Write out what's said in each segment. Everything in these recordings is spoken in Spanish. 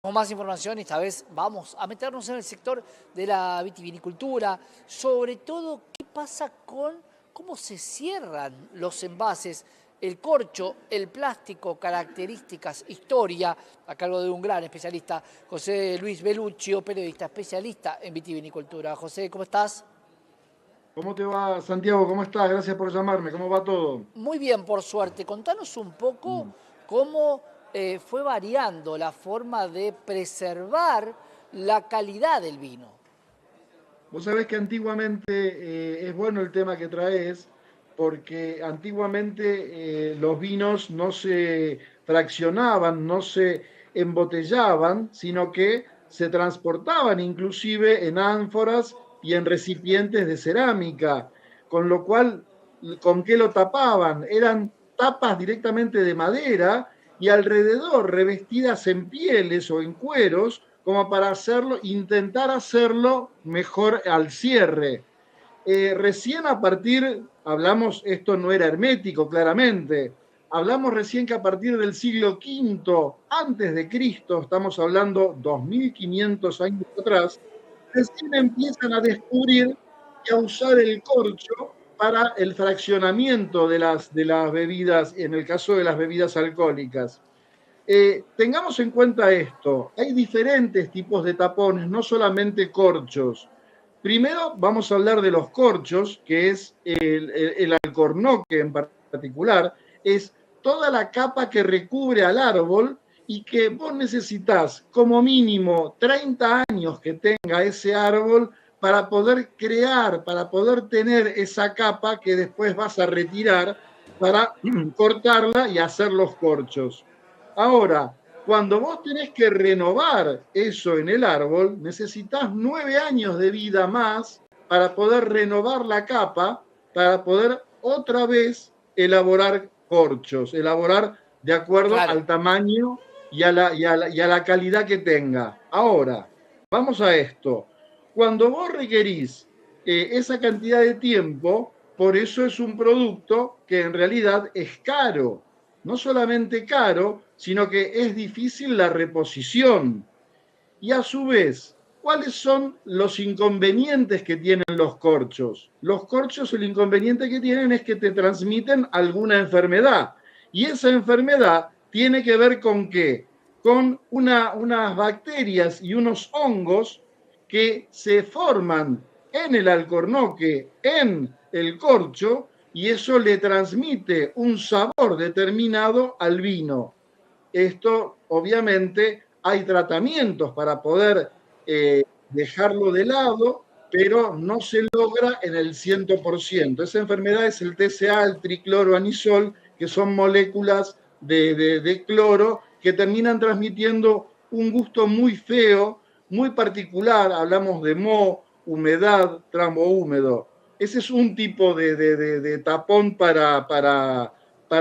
Con más información, esta vez vamos a meternos en el sector de la vitivinicultura, sobre todo qué pasa con cómo se cierran los envases, el corcho, el plástico, características, historia, a cargo de un gran especialista, José Luis Belluccio, periodista especialista en vitivinicultura. José, ¿cómo estás? ¿Cómo te va, Santiago? ¿Cómo estás? Gracias por llamarme. ¿Cómo va todo? Muy bien, por suerte. Contanos un poco Mm. cómo fue variando la forma de preservar la calidad del vino. Vos sabés que antiguamente es bueno el tema que traes, porque antiguamente los vinos no se fraccionaban, no se embotellaban, sino que se transportaban inclusive en ánforas y en recipientes de cerámica, con lo cual, ¿con qué lo tapaban? Eran tapas directamente de madera y alrededor revestidas en pieles o en cueros como para hacerlo, intentar hacerlo mejor al cierre. Recién a partir, hablamos, esto no era hermético claramente, hablamos recién que a partir del siglo V antes de Cristo, estamos hablando 2500 años atrás, recién empiezan a descubrir y a usar el corcho para el fraccionamiento de las bebidas, en el caso de las bebidas alcohólicas. Tengamos en cuenta esto, hay diferentes tipos de tapones, no solamente corchos. Primero vamos a hablar de los corchos, que es el alcornoque en particular, es toda la capa que recubre al árbol y que vos necesitas como mínimo 30 años que tenga ese árbol para poder crear, para poder tener esa capa que después vas a retirar para cortarla y hacer los corchos. Ahora, cuando vos tenés que renovar eso en el árbol, necesitas 9 años de vida más para poder renovar la capa, para poder otra vez elaborar corchos, elaborar de acuerdo Claro. al tamaño y a la calidad que tenga. Ahora, vamos a esto. Cuando vos requerís esa cantidad de tiempo, por eso es un producto que en realidad es caro. No solamente caro, sino que es difícil la reposición. Y a su vez, ¿cuáles son los inconvenientes que tienen los corchos? Los corchos, el inconveniente que tienen es que te transmiten alguna enfermedad. Y esa enfermedad tiene que ver con qué? Con unas bacterias y unos hongos que se forman en el alcornoque, en el corcho, y eso le transmite un sabor determinado al vino. Esto, obviamente, hay tratamientos para poder dejarlo de lado, pero no se logra en el 100%. Esa enfermedad es el TCA, el tricloroanisol, que son moléculas de cloro que terminan transmitiendo un gusto muy feo, muy particular. Hablamos de moho, humedad, tramo húmedo. Ese es un tipo de tapón para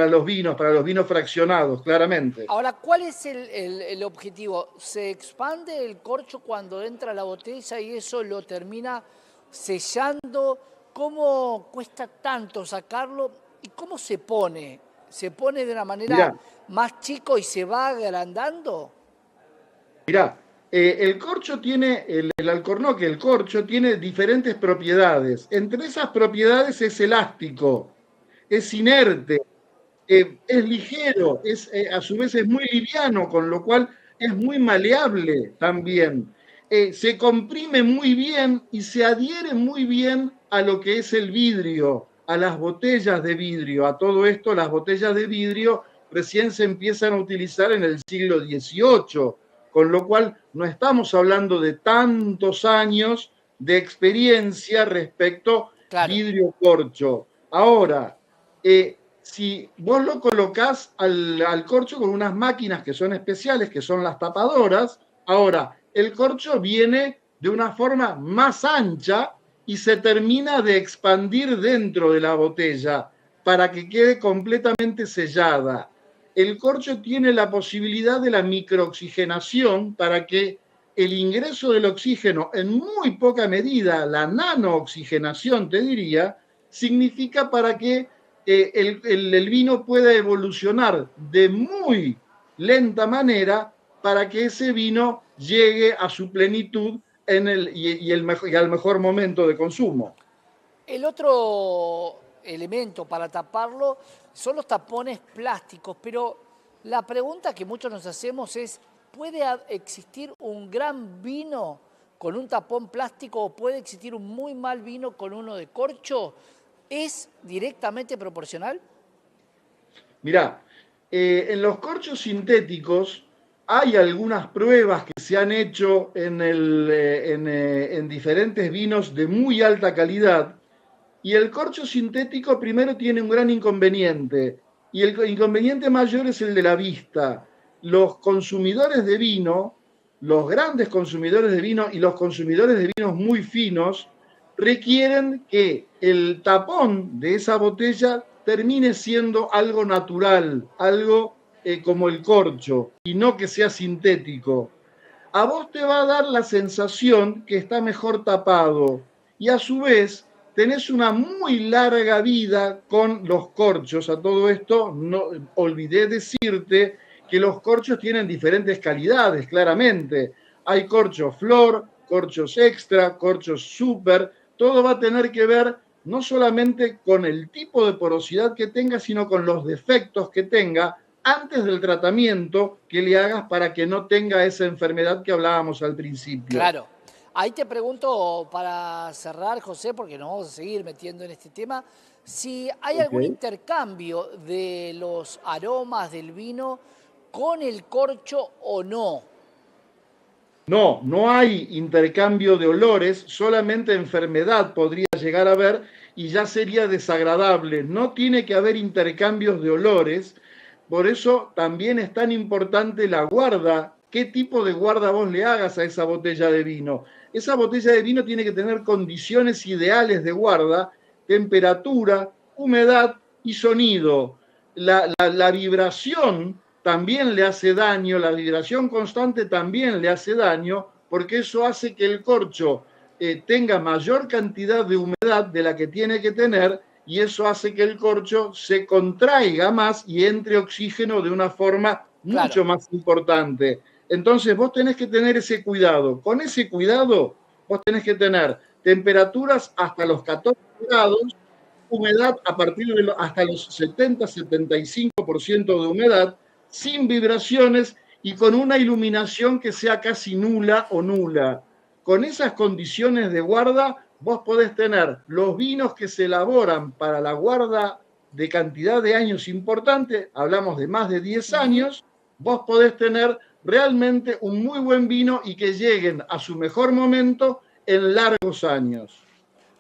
los vinos fraccionados, claramente. Ahora, ¿cuál es el objetivo? ¿Se expande el corcho cuando entra a la botella y eso lo termina sellando? ¿Cómo cuesta tanto sacarlo y cómo se pone? ¿Se pone de una manera Mirá, más chico y se va agrandando? mirá, el corcho tiene, el alcornoque, el corcho tiene diferentes propiedades. Entre esas propiedades es elástico, es inerte, es ligero, a su vez es muy liviano, con lo cual es muy maleable también. Se comprime muy bien y se adhiere muy bien a lo que es el vidrio, a las botellas de vidrio. A todo esto, las botellas de vidrio recién se empiezan a utilizar en el siglo XVIII, con lo cual no estamos hablando de tantos años de experiencia respecto Claro. vidrio corcho. Ahora, si vos lo colocás al corcho con unas máquinas que son especiales, que son las tapadoras, ahora el corcho viene de una forma más ancha y se termina de expandir dentro de la botella para que quede completamente sellada. El corcho tiene la posibilidad de la microoxigenación para que el ingreso del oxígeno en muy poca medida, la nanooxigenación te diría, significa para que el vino pueda evolucionar de muy lenta manera para que ese vino llegue a su plenitud y al mejor momento de consumo. El otro elemento para taparlo son los tapones plásticos, pero la pregunta que muchos nos hacemos es, ¿puede existir un gran vino con un tapón plástico o puede existir un muy mal vino con uno de corcho? ¿Es directamente proporcional? Mirá, en los corchos sintéticos hay algunas pruebas que se han hecho en diferentes vinos de muy alta calidad. Y el corcho sintético primero tiene un gran inconveniente, y el inconveniente mayor es el de la vista. Los consumidores de vino, los grandes consumidores de vino y los consumidores de vinos muy finos, requieren que el tapón de esa botella termine siendo algo natural, algo como el corcho, y no que sea sintético. A vos te va a dar la sensación que está mejor tapado, y a su vez tenés una muy larga vida con los corchos. A todo esto, no olvidé decirte que los corchos tienen diferentes calidades, claramente. Hay corchos flor, corchos extra, corchos super. Todo va a tener que ver no solamente con el tipo de porosidad que tenga, sino con los defectos que tenga antes del tratamiento que le hagas para que no tenga esa enfermedad que hablábamos al principio. Claro. Ahí te pregunto para cerrar, José, porque nos vamos a seguir metiendo en este tema, si hay algún Okay. intercambio de los aromas del vino con el corcho o no. No, no hay intercambio de olores, solamente enfermedad podría llegar a haber y ya sería desagradable. No tiene que haber intercambios de olores, por eso también es tan importante la guarda, qué tipo de guarda vos le hagas a esa botella de vino. Esa botella de vino tiene que tener condiciones ideales de guarda, temperatura, humedad y sonido. La vibración también le hace daño, la vibración constante también le hace daño, porque eso hace que el corcho tenga mayor cantidad de humedad de la que tiene que tener, y eso hace que el corcho se contraiga más y entre oxígeno de una forma Claro, mucho más importante. Entonces vos tenés que tener ese cuidado. Con ese cuidado vos tenés que tener temperaturas hasta los 14 grados, humedad a partir de hasta los 70-75% de humedad, sin vibraciones y con una iluminación que sea casi nula o nula. Con esas condiciones de guarda, vos podés tener los vinos que se elaboran para la guarda de cantidad de años importante, hablamos de más de 10 años, vos podés tener realmente un muy buen vino y que lleguen a su mejor momento en largos años.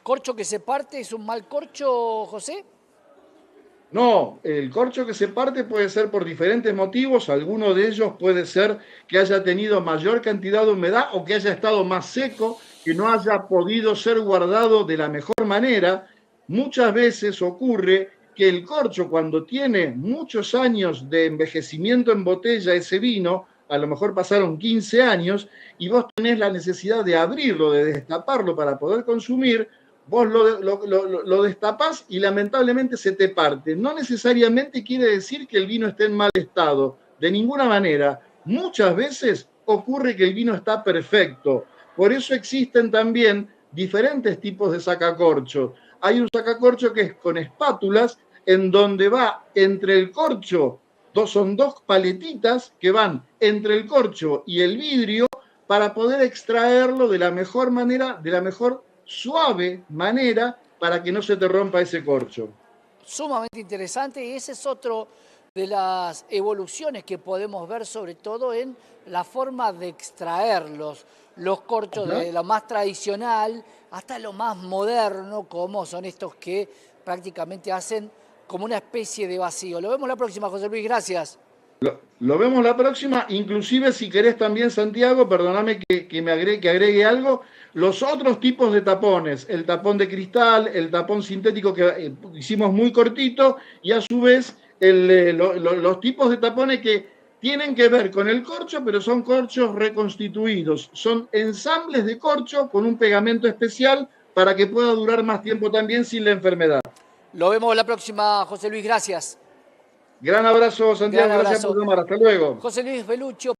¿corcho que se parte es un mal corcho, José? No, el corcho que se parte puede ser por diferentes motivos. Alguno de ellos puede ser que haya tenido mayor cantidad de humedad o que haya estado más seco, que no haya podido ser guardado de la mejor manera. Muchas veces ocurre que el corcho, cuando tiene muchos años de envejecimiento en botella, ese vino, a lo mejor pasaron 15 años, y vos tenés la necesidad de abrirlo, de destaparlo para poder consumir, vos lo destapás y lamentablemente se te parte. No necesariamente quiere decir que el vino esté en mal estado, de ninguna manera. Muchas veces ocurre que el vino está perfecto. Por eso existen también diferentes tipos de sacacorcho. Hay un sacacorcho que es con espátulas, en donde va entre el corcho, son dos paletitas que van entre el corcho y el vidrio para poder extraerlo de la mejor manera, de la mejor suave manera, para que no se te rompa ese corcho. Sumamente interesante y ese es otro de las evoluciones que podemos ver sobre todo en la forma de extraerlos, los corchos Ajá. de lo más tradicional hasta lo más moderno, como son estos que prácticamente hacen como una especie de vacío. Lo vemos la próxima, José Luis, gracias. Lo vemos la próxima, inclusive si querés también, Santiago, perdóname que agregue algo, los otros tipos de tapones, el tapón de cristal, el tapón sintético que hicimos muy cortito, y a su vez los tipos de tapones que tienen que ver con el corcho, pero son corchos reconstituidos, son ensambles de corcho con un pegamento especial para que pueda durar más tiempo también sin la enfermedad. Lo vemos la próxima, José Luis, gracias. Gran abrazo, Gran Santiago, gracias por abrazo. llamar, hasta luego. José Luis Beluccio.